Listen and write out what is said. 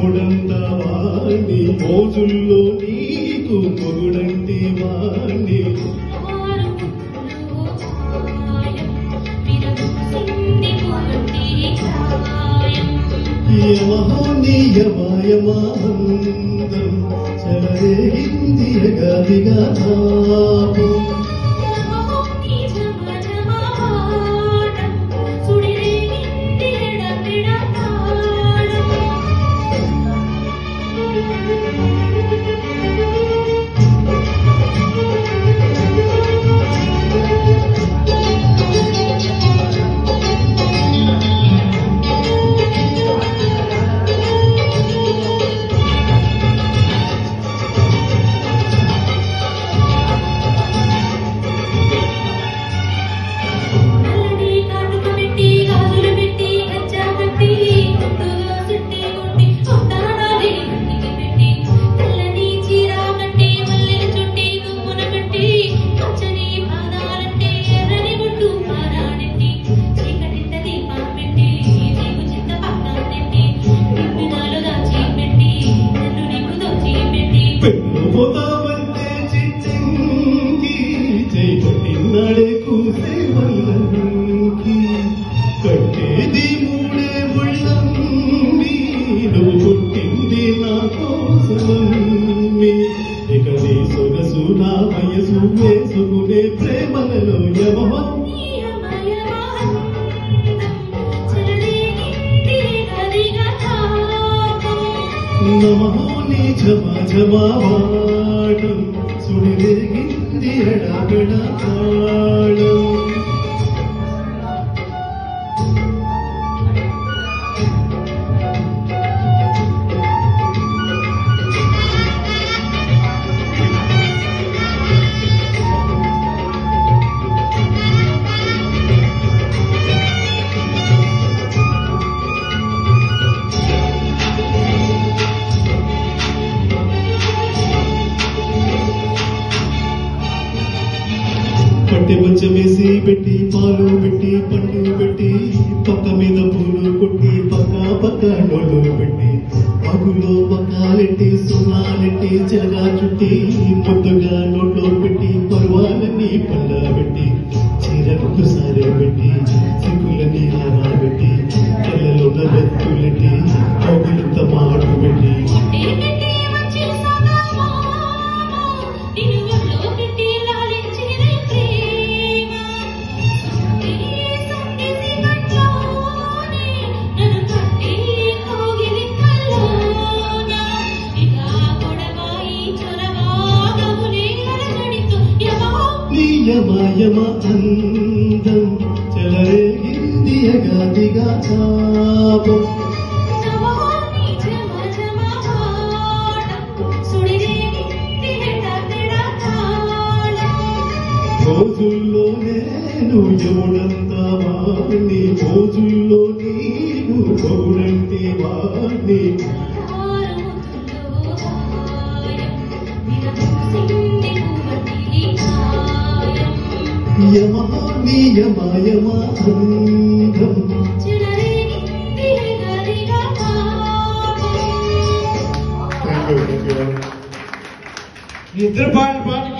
యముడంతా వాణ్ణి మోజుల్లో నీకు మొగుడంటి వాణ్ణి యమహోనీయమాయమానందం చెలరేగింది యగాదిగా పోతామంటే చిట్టంగి చేయబట్టినాడే కూసే వల్లంకి కట్టేది మూడే ముళ్ళం నువ్వు పుట్టింది నా కోసమమ్మి ఇక నీ సొగసు నా వయసు వేసుకునే ప్రేమలలో యమహో నమహోని ఝమాఝమావాడం సుడిరేగింది ఎడబెడ తాళం పట్టి మంచమేసి పెట్టి పాలు పెట్టి పండు పెట్టి పక్క మీద పూలు కొట్టి పక్క పక్క డోళ్ళు పెట్టి ఆకులో పక్కాలెట్టి సున్నాలెట్టి చెలగా చుట్టి పొద్దుగా నోట్లో పెట్టి పరువాలన్నీ పండ పెట్టి చీరకు సారే పెట్టి సిగ్గులని హారా పెట్టి కళ్ళలో బెత్తులెట్టి కౌగిలింత మాడు పెట్టి యమయమ అందం చెలరేగింది యగాదిగా తాపం రోజుల్లో నేను యముడంతా వాణ్ణి రోజుల్లో నీవు గౌడంటి వాణ్ణి యమహోనీయమాయమానందం ఇద్దరు పాటలు